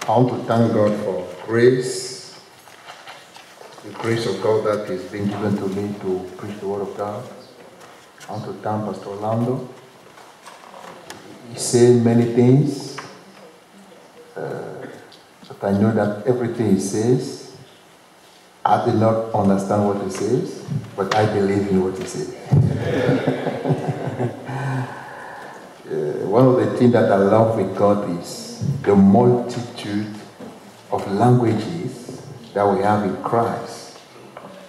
I want to thank God for grace, the grace of God that is being given to me to preach the Word of God. I want to thank Pastor Orlando. He said many things, but I know that everything he says, I did not understand what he says, but I believe in what he says. One of the things that I love with God is the multitude of languages that we have in Christ.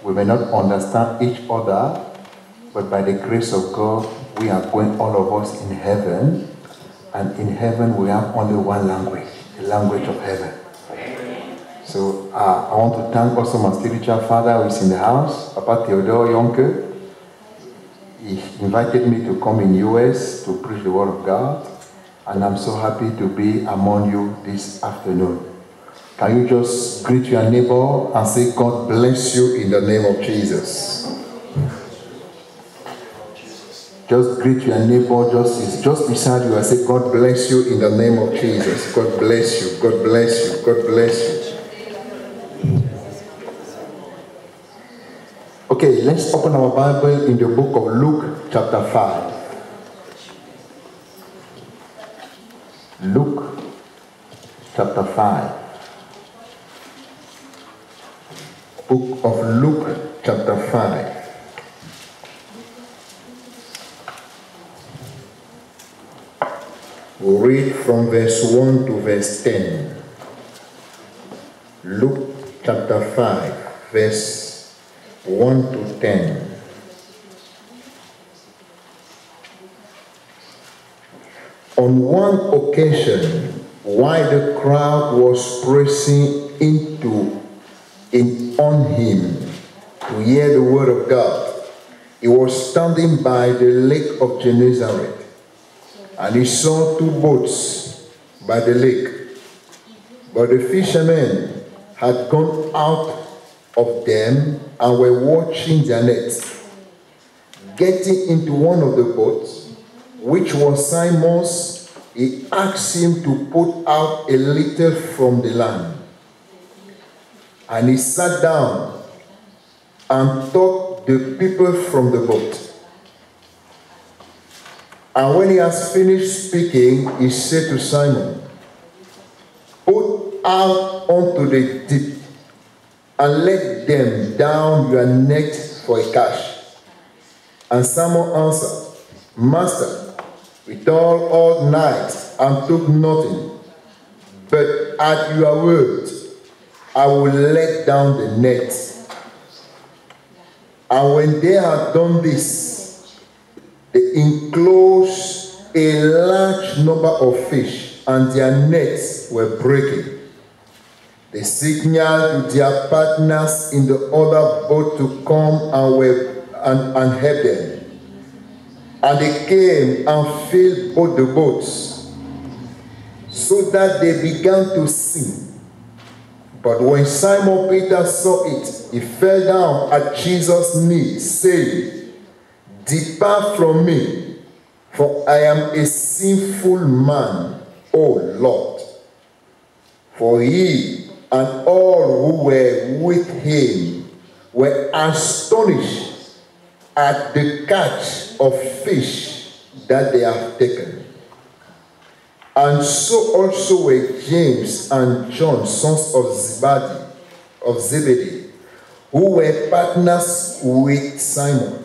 We may not understand each other, but by the grace of God, we are going, all of us, in heaven. And in heaven, we have only one language, the language of heaven. So I want to thank also my spiritual father who is in the house, Papa Theodore Yonke. He invited me to come in US to preach the Word of God. And I'm so happy to be among you this afternoon. Can you just greet your neighbor and say, God bless you in the name of Jesus? Just greet your neighbor, just beside you and say, God bless you in the name of Jesus. God bless you, God bless you, God bless you. Okay, let's open our Bible in the book of Luke chapter 5. Luke chapter 5. Book of Luke chapter 5. We'll read from verse 1 to verse 10. Luke chapter 5, verse 1 to 10. On one occasion, while the crowd was pressing in on him to hear the word of God, he was standing by the lake of Gennesaret, and he saw two boats by the lake, but the fishermen had gone out of them and were washing their nets. Getting into one of the boats, which was Simon's, he asked him to put out a little from the land. And he sat down and taught the people from the boat. And when he has finished speaking, he said to Simon, put out onto the deep and let them down your net for a catch. And Simon answered, Master, we toiled all night and took nothing, but at your word I will let down the net. And when they had done this, they enclosed a large number of fish, and their nets were breaking. They signaled to their partners in the other boat to come and help them. And they came and filled both the boats, so that they began to sink. But when Simon Peter saw it, he fell down at Jesus' knees, saying, Depart from me, for I am a sinful man, O Lord. For he and all who were with him were astonished at the catch of fish that they have taken. And so also were James and John, sons of Zebedee, who were partners with Simon.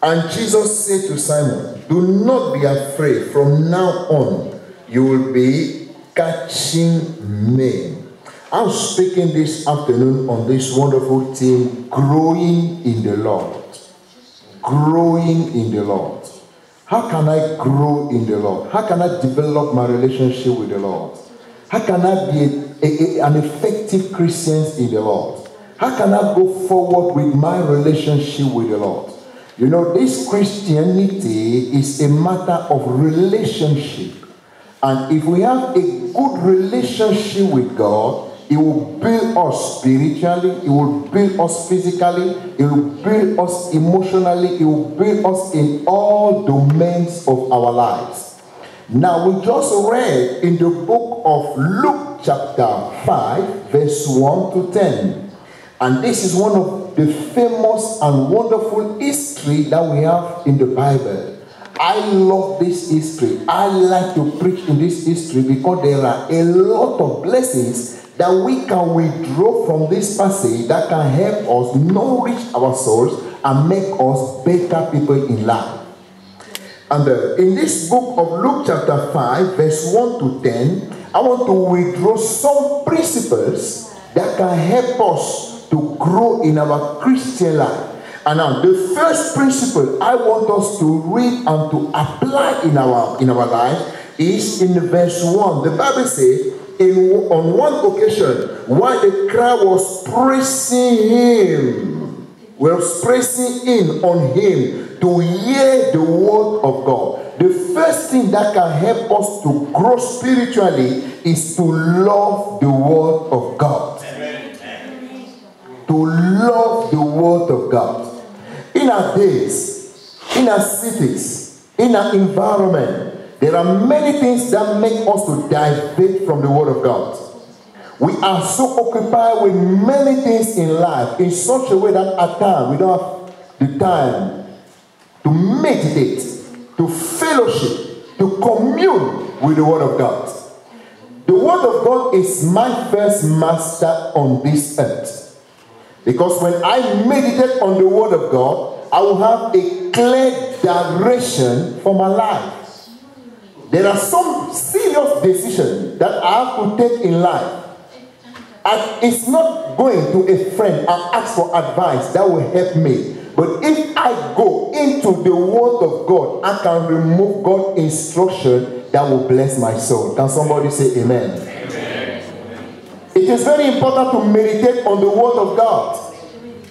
And Jesus said to Simon, do not be afraid. From now on, you will be catching men. I'm speaking this afternoon on this wonderful theme, growing in the Lord. Growing in the Lord. How can I grow in the Lord? How can I develop my relationship with the Lord? How can I be an effective Christian in the Lord? How can I go forward with my relationship with the Lord? You know, this Christianity is a matter of relationship. And if we have a good relationship with God, it will build us spiritually, it will build us physically, it will build us emotionally, it will build us in all domains of our lives. Now, we just read in the book of Luke chapter 5, verse 1 to 10. And this is one of the famous and wonderful history that we have in the Bible. I love this history. I like to preach in this history because there are a lot of blessings that we can withdraw from this passage that can help us nourish our souls and make us better people in life. And in this book of Luke chapter 5, verse 1 to 10, I want to withdraw some principles that can help us to grow in our Christian life. And now, the first principle I want us to read and to apply in our life is in verse 1. The Bible says, on one occasion, while the crowd was praising him, on him to hear the word of God. The first thing that can help us to grow spiritually is to love the word of God. Amen. To love the word of God. In our days, in our cities, in our environment, there are many things that make us to divert from the word of God. We are so occupied with many things in life in such a way that at times we don't have the time to meditate, to fellowship, to commune with the word of God. The word of God is my first master on this earth. Because when I meditate on the word of God, I will have a clear direction for my life. There are some serious decisions that I have to take in life. And it's not going to a friend and ask for advice that will help me. But if I go into the word of God, I can remove God's instruction that will bless my soul. Can somebody say amen? Amen. It is very important to meditate on the word of God.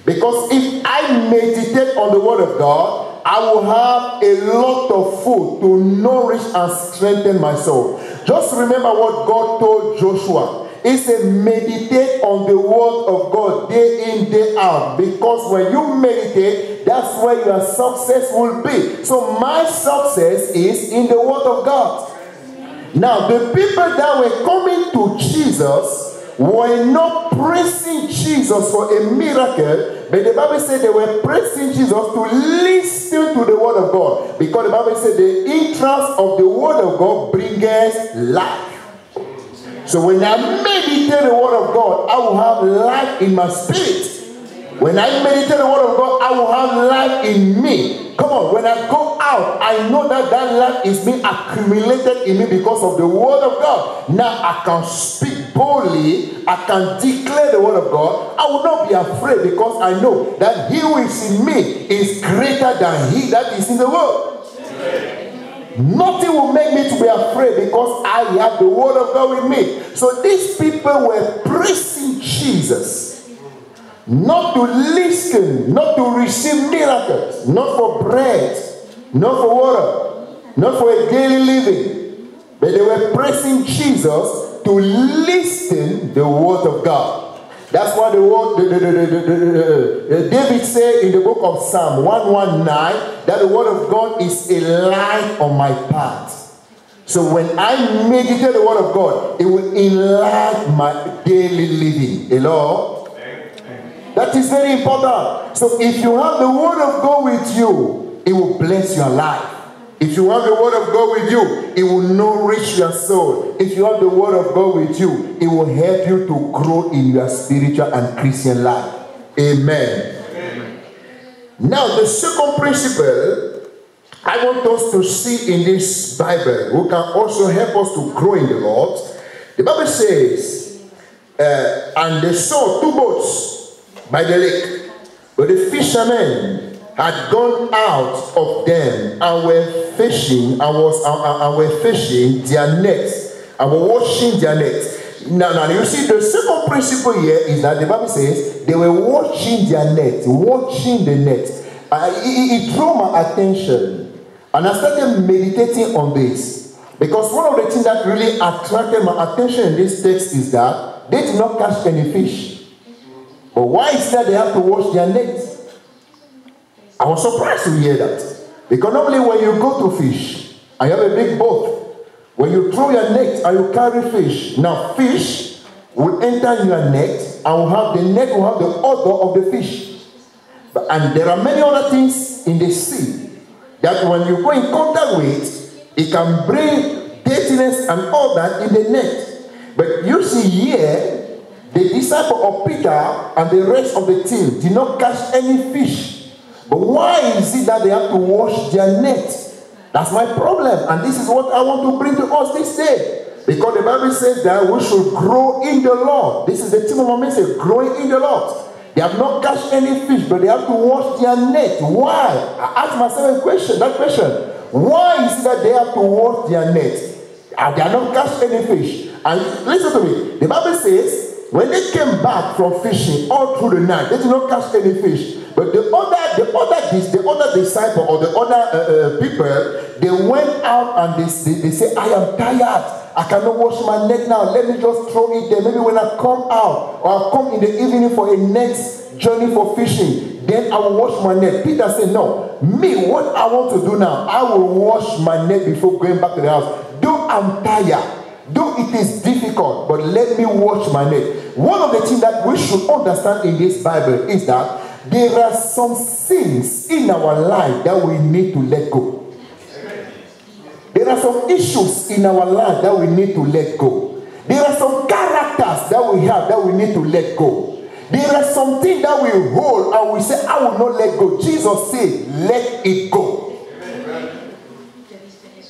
Because if I meditate on the word of God, I will have a lot of food to nourish and strengthen my soul. Just remember what God told Joshua. He said, meditate on the word of God day in, day out. Because when you meditate, that's where your success will be. So my success is in the word of God. Now, the people that were coming to Jesus were not praising Jesus for a miracle, but the Bible said they were praising Jesus to listen to the word of God. Because the Bible said the entrance of the word of God bringeth life. So when I meditate the word of God, I will have life in my spirit. When I meditate the word of God, I will have life in me. Come on, when I go out, I know that that life is being accumulated in me because of the word of God. Now I can speak boldly, I can declare the word of God. I will not be afraid because I know that he who is in me is greater than he that is in the world. Nothing will make me to be afraid because I have the word of God with me. So these people were praising Jesus, not to listen, not to receive miracles, not for bread, not for water, not for a daily living, but they were praising Jesus to listen the word of God. That's what the word David said in the book of Psalm 119, that the word of God is a light on my path. So when I meditate the word of God, it will enlighten my daily living. Hello? That is very important. So if you have the word of God with you, it will bless your life. If you have the word of God with you, it will nourish your soul. If you have the word of God with you, it will help you to grow in your spiritual and Christian life. Amen. Amen. Now, the second principle I want us to see in this Bible, who can also help us to grow in the Lord. The Bible says, and they saw two boats by the lake, but the fishermen had gone out of them and were fishing and were fishing their nets and were washing their nets. Now you see, the second principle here is that the Bible says they were washing their nets, watching the nets. It drew my attention, and I started meditating on this, because one of the things that really attracted my attention in this text is that they did not catch any fish. But why is that they have to wash their nets? I was surprised to hear that. Because normally when you go to fish, and you have a big boat, when you throw your net and you carry fish, now fish enter your net, and the net will have the odor of the fish. And there are many other things in the sea that when you go in contact with, it can bring dirtiness and all that in the net. But you see here, the disciple of Peter and the rest of the team did not catch any fish. But why is it that they have to wash their net? That's my problem. And this is what I want to bring to us this day. Because the Bible says that we should grow in the Lord. This is the theme of my message, growing in the Lord. They have not catch any fish, but they have to wash their net. Why? I ask myself that question. Why is it that they have to wash their net? They are not catch any fish. And listen to me. The Bible says, when they came back from fishing all through the night, they did not catch any fish. But the other disciple or the other people, they went out and they say, I am tired. I cannot wash my net now. Let me just throw it there. Maybe when I come out or I come in the evening for a next journey for fishing, then I will wash my net. Peter said, no. Me, what I want to do now, I will wash my net before going back to the house. Though I'm tired, though it is difficult, but let me wash my net. One of the things that we should understand in this Bible is that there are some sins in our life that we need to let go. There are some issues in our life that we need to let go. There are some characters that we have that we need to let go. There are some things that we hold and we say, I will not let go. Jesus said, let it go.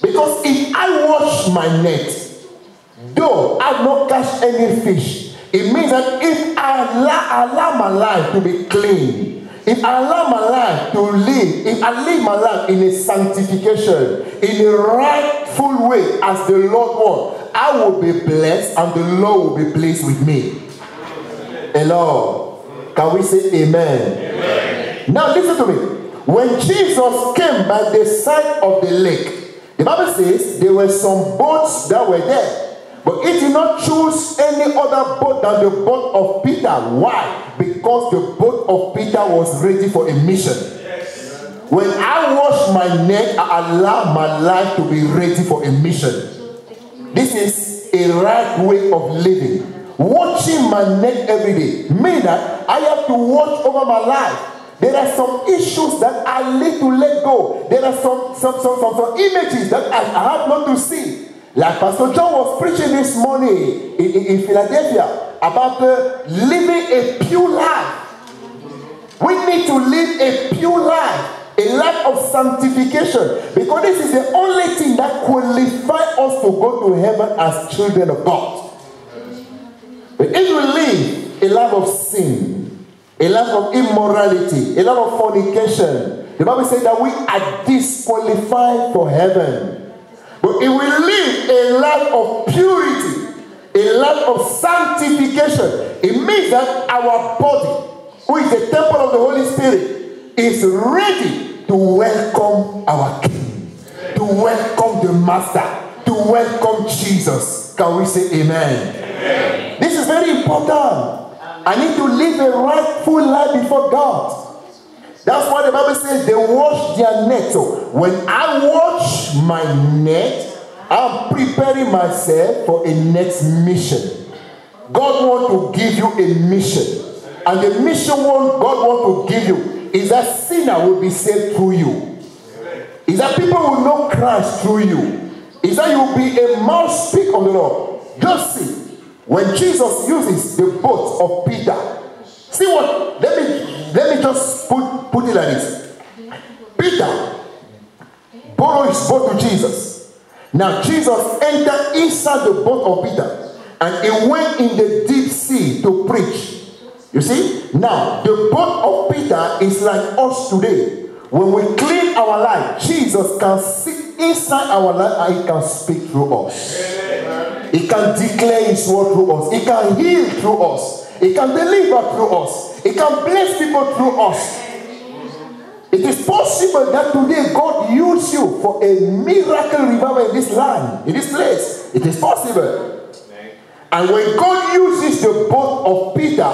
Because if I wash my net, though I have not catch any fish, it means that if I allow my life to be clean, if I allow my life to live, if I live my life in a sanctification, in a rightful way as the Lord wants, I will be blessed and the Lord will be pleased with me. Hello. Can we say amen? Amen. Now listen to me. When Jesus came by the side of the lake, the Bible says there were some boats that were there. But he did not choose any other boat than the boat of Peter. Why? Because the boat of Peter was ready for a mission. Yes. When I wash my net, I allow my life to be ready for a mission. This is a right way of living. Washing my net every day means that I have to watch over my life. There are some issues that I need to let go. There are some images that I have not to see. Like Pastor John was preaching this morning in Philadelphia about living a pure life. We need to live a pure life, a life of sanctification, because this is the only thing that qualifies us to go to heaven as children of God. But if you live a life of sin, a life of immorality, a life of fornication, the Bible says that we are disqualified for heaven. But if we live a life of purity, a life of sanctification, it means that our body, who is the temple of the Holy Spirit, is ready to welcome our King, to welcome the Master, to welcome Jesus. Can we say amen? Amen. This is very important. I need to live a rightful life before God. That's why the Bible says they wash their net. So when I wash my net, I'm preparing myself for a next mission. God wants to give you a mission. And the mission God wants to give you is that sinner will be saved through you. Is that people will know Christ through you. Is that you will be a mouthpiece of the Lord. Just see, when Jesus uses the boat of Peter, see what, let me just put it like this. Peter borrowed his boat to Jesus. Now Jesus entered inside the boat of Peter and he went in the deep sea to preach. You see? Now the boat of Peter is like us today. When we clean our life, Jesus can sit inside our life and he can speak through us. He can declare his word through us. He can heal through us. He can deliver through us. He can bless people through us. It is possible that today God use you for a miracle revival in this land, in this place. It is possible. And when God uses the boat of Peter,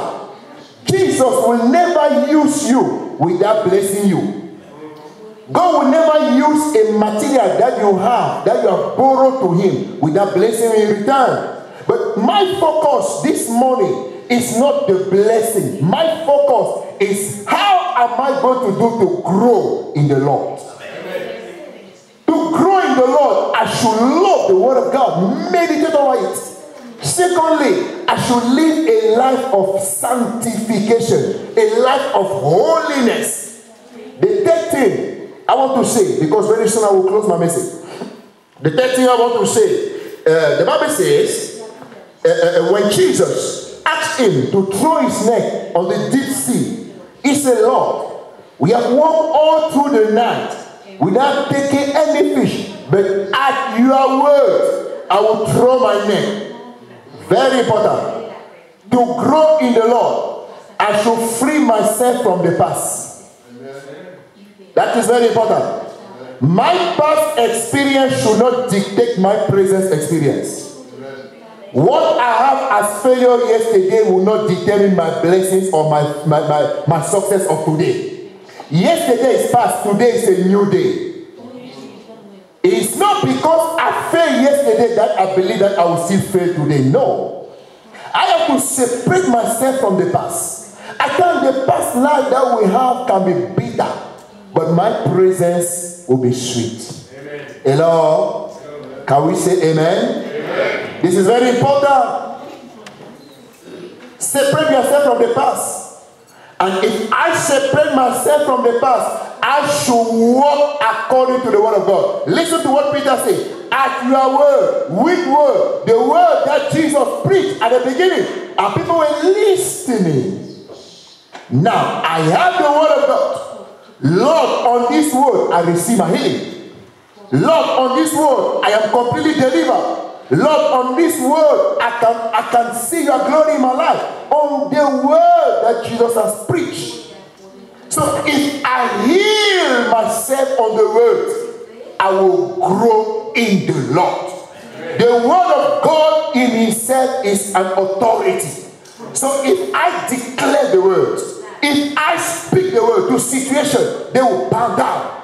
Jesus will never use you without blessing you. God will never use a material that you have borrowed to him without blessing you in return. But my focus this morning is not the blessing. My focus is how am I going to do to grow in the Lord? To grow in the Lord, I should love the Word of God, meditate on it. Secondly, I should live a life of sanctification, a life of holiness. The third thing I want to say, because very soon I will close my message. The third thing I want to say, the Bible says, when Jesus asked him to throw his net on the deep sea, he said, Lord, we have walked all through the night without taking any fish, but at your word, I will throw my net. Very important. To grow in the Lord, I should free myself from the past. That is very important. My past experience should not dictate my present experience. What I have as failure yesterday will not determine my blessings or my success of today. Yesterday is past, today is a new day. It's not because I failed yesterday that I believe that I will still fail today. No. I have to separate myself from the past. I think the past life that we have can be bitter, but my presence will be sweet. Amen. Hello? Can we say amen? Amen? This is very important. Separate yourself from the past. And if I separate myself from the past, I should walk according to the word of God. Listen to what Peter said. At your word, with word, the word that Jesus preached at the beginning, and people were listening. Now, I have the word of God. Lord, on this word, I receive my healing. Lord, on this word, I am completely delivered. Lord, on this word, I can see your glory in my life. On the word that Jesus has preached. So if I heal myself on the word, I will grow in the Lord. The word of God in itself is an authority. So if I declare the word, if I speak the word to situation, they will bow down.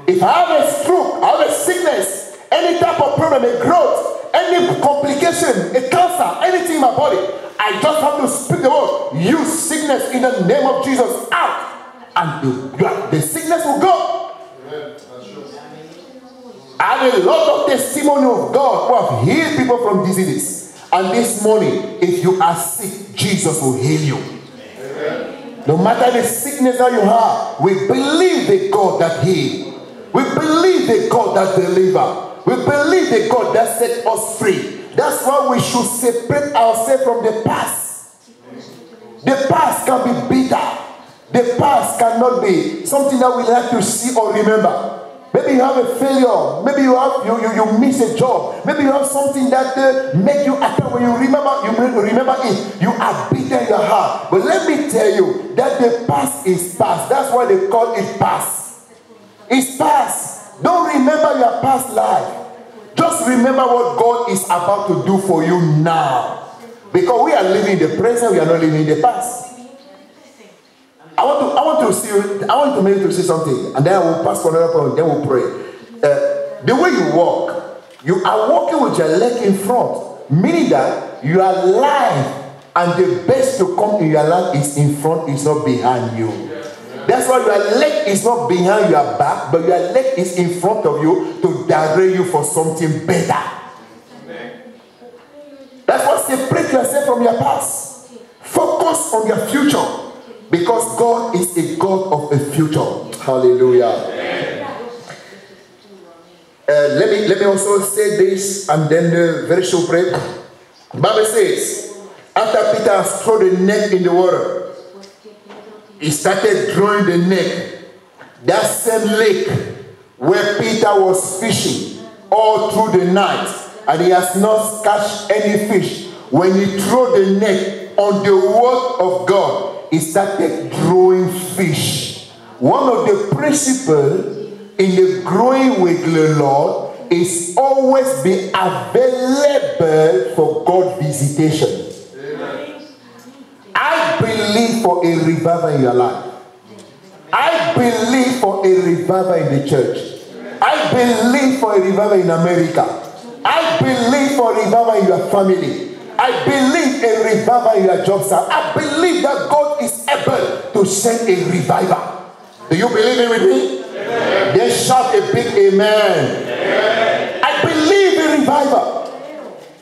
If I have a stroke, I have a sickness, any type of problem, a growth, any complication, a cancer, anything in my body, I just have to speak the word. You sickness in the name of Jesus out. And the sickness will go. Amen. I have a lot of testimony of God who have healed people from diseases. And this morning, if you are sick, Jesus will heal you. Amen. No matter the sickness that you have, we believe the God that heals. We believe the God that delivers. We believe the God that set us free. That's why we should separate ourselves from the past. The past can be bitter. The past cannot be something that we like to see or remember. Maybe you have a failure. Maybe you miss a job. Maybe you have something that make you attack. When you remember it, you are bitter in your heart. But let me tell you that the past is past. That's why they call it past. It's past. Don't remember your past life. Just remember what God is about to do for you now. Because we are living in the present, we are not living in the past. I want to make you see something, and then I will pass for another point, then we'll pray. The way you walk, you are walking with your leg in front, meaning that you are alive, and the best to come in your life is in front, is not behind you. That's why your leg is not behind your back, but your leg is in front of you to direct you for something better. That's why separate yourself from your past. Focus on your future, because God is a God of a future. Hallelujah. Let me also say this, and then very short pray. The Bible says, after Peter has thrown the net in the water, he started drawing the net. That same lake where Peter was fishing all through the night, and he has not catch any fish. When he threw the net on the word of God, he started drawing fish. One of the principles in the growing with the Lord is always be available for God visitation. I believe for a revival in your life. I believe for a revival in the church. I believe for a revival in America. I I believe for revival in your family. I believe a revival in your job, sir. I believe that God is able to send a revival. Do you believe it with me? Amen. Then shout a big amen. Amen. I believe in revival.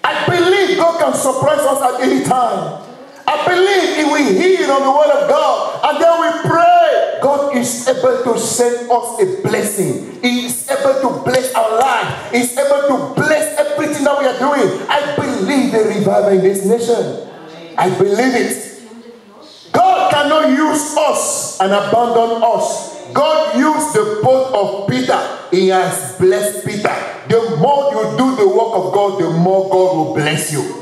I believe God can surprise us at any time. I believe if we hear on the word of God and then we pray, God is able to send us a blessing. He is able to bless our life. He is able to bless everything that we are doing. I believe the revival in this nation. I believe it. God cannot use us and abandon us. God used the boat of Peter. He has blessed Peter. The more you do the work of God, the more God will bless you.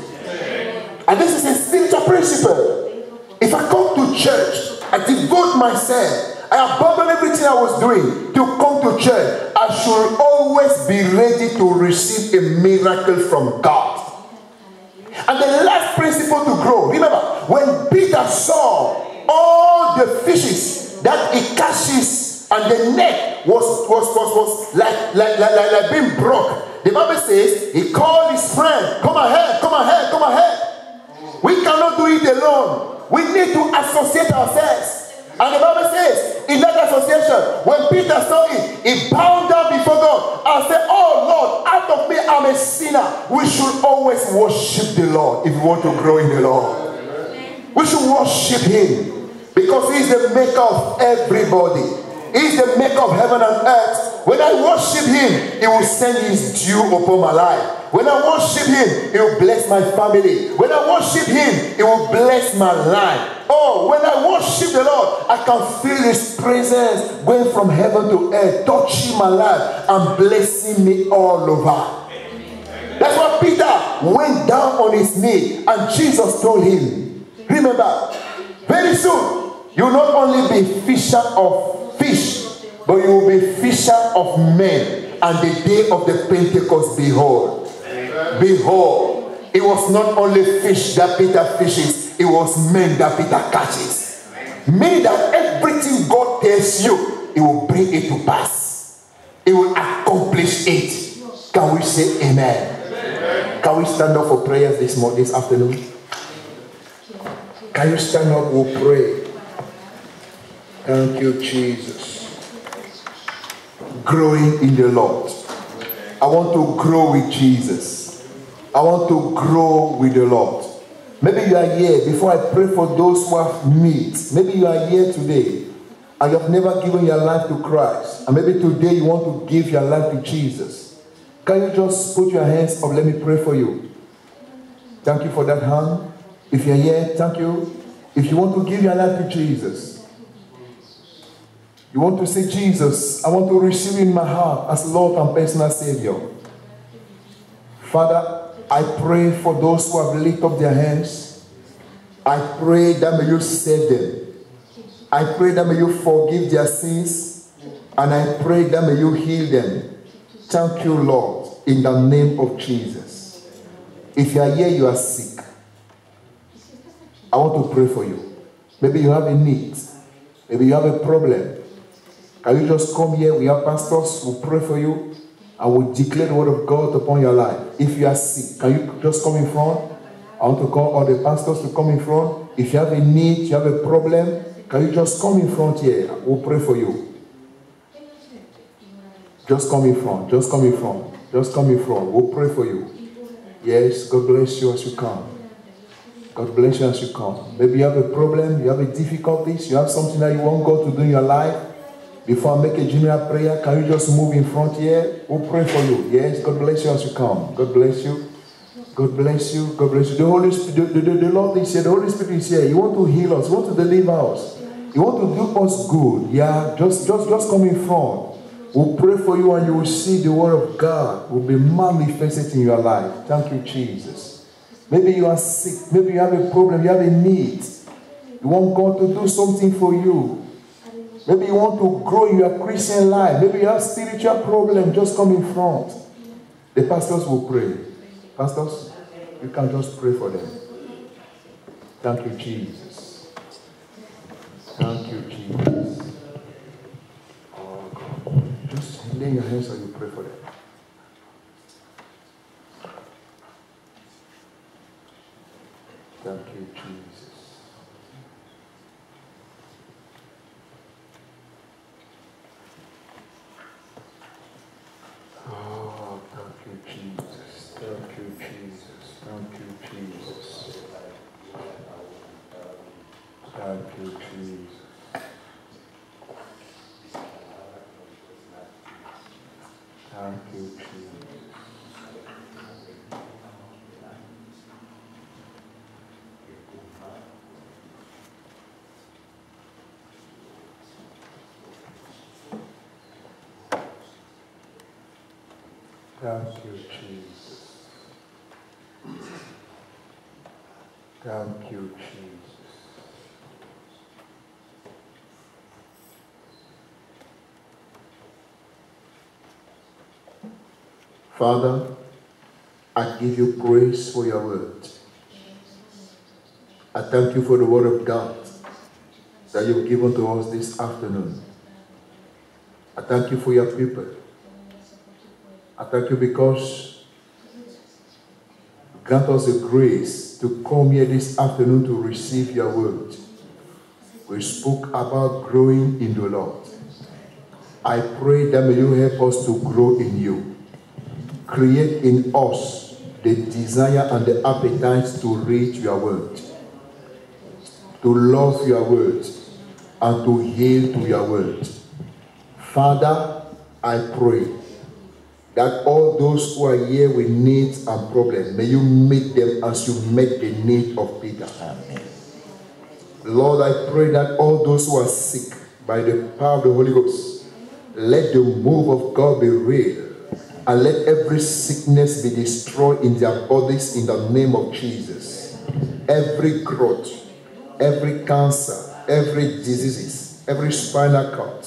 And this is a spiritual principle. If I come to church, I devote myself, I abandon everything I was doing to come to church, I should always be ready to receive a miracle from God. And the last principle to grow, remember, when Peter saw all the fishes that he catches and the net was like being broke, the Bible says he called his friend, come ahead. We cannot do it alone. We need to associate ourselves. And the Bible says, in that association, when Peter saw it, he bowed down before God and said, oh Lord, out of me I'm a sinner. We should always worship the Lord if we want to grow in the Lord. We should worship Him because He is the maker of everybody. He is the maker of heaven and earth. When I worship Him, He will send His dew upon my life. When I worship Him, He will bless my family. When I worship Him, He will bless my life. Oh, when I worship the Lord, I can feel His presence going from heaven to earth, touching my life and blessing me all over. That's why Peter went down on his knee and Jesus told him, remember, very soon, you will not only be fisher of fish, but you will be fisher of men. And the day of the Pentecost, behold, it was not only fish that Peter fishes, it was men that Peter catches. Meaning that everything God tells you, He will bring it to pass. He will accomplish it. Can we say amen? Amen. Can we stand up for prayers this afternoon? Can you stand up? We'll pray. Thank you, Jesus. Growing in the Lord. I want to grow with Jesus. I want to grow with the Lord. Maybe you are here, before I pray for those who have needs, maybe you are here today and you have never given your life to Christ. And maybe today you want to give your life to Jesus. Can you just put your hands up? Let me pray for you. Thank you for that hand. If you're here, thank you. If you want to give your life to Jesus, you want to say, Jesus, I want to receive you in my heart as Lord and personal Savior. Father, I pray for those who have lifted up their hands. I pray that may you save them. I pray that may you forgive their sins. And I pray that may you heal them. Thank you, Lord, in the name of Jesus. If you are here, you are sick, I want to pray for you. Maybe you have a need. Maybe you have a problem. Can you just come here? We have pastors who pray for you. I will declare the word of God upon your life. If you are sick, can you just come in front? I want to call all the pastors to come in front. If you have a need, you have a problem, can you just come in front here? We'll pray for you. Just come in front. Just come in front. Just come in front. We'll pray for you. Yes, God bless you as you come. God bless you as you come. Maybe you have a problem, you have a difficulties, you have something that you want God to do in your life. Before I make a general prayer, can you just move in front here? We'll pray for you. Yes, God bless you as you come. God bless you. God bless you. God bless you. The Holy Spirit, the Lord is here. The Holy Spirit is here. You want to heal us. You want to deliver us. You want to do us good. Yeah, just come in front. We'll pray for you and you will see the word of God will be manifested in your life. Thank you, Jesus. Maybe you are sick. Maybe you have a problem. You have a need. You want God to do something for you. Maybe you want to grow in your Christian life. Maybe you have spiritual problem. Just come in front. The pastors will pray. Pastors, you can just pray for them. Thank you, Jesus. Thank you, Jesus. Oh, God. Just lay your hands and you pray for them. Jesus. Oh, thank you, Jesus. Thank you, Jesus. Thank you, Jesus. Thank you, Jesus. Thank you, Jesus. Thank you, Jesus. Thank you, Jesus. Father, I give you praise for your word. I thank you for the word of God that you've given to us this afternoon. I thank you for your people. I thank you because grant us the grace to come here this afternoon to receive your word. We spoke about growing in the Lord. I pray that may you help us to grow in you. Create in us the desire and the appetite to read your word, to love your word, and to yield to your word. Father, I pray that all those who are here with needs and problems, may you meet them as you met the need of Peter. Amen. Lord, I pray that all those who are sick, by the power of the Holy Ghost, let the move of God be real, and let every sickness be destroyed in their bodies in the name of Jesus. Every growth, every cancer, every disease, every spinal cord,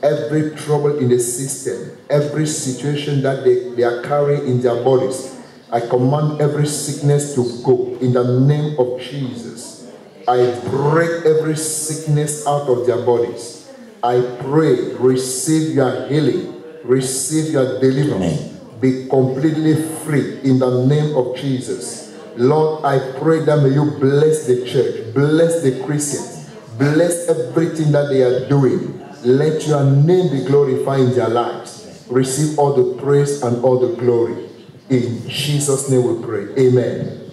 every trouble in the system, every situation that they are carrying in their bodies, I command every sickness to go in the name of Jesus. I break every sickness out of their bodies. I pray, receive your healing, receive your deliverance, be completely free in the name of Jesus. Lord, I pray that may you bless the church, bless the Christians, bless everything that they are doing. Let your name be glorified in their lives. Receive all the praise and all the glory. In Jesus' name we pray. Amen.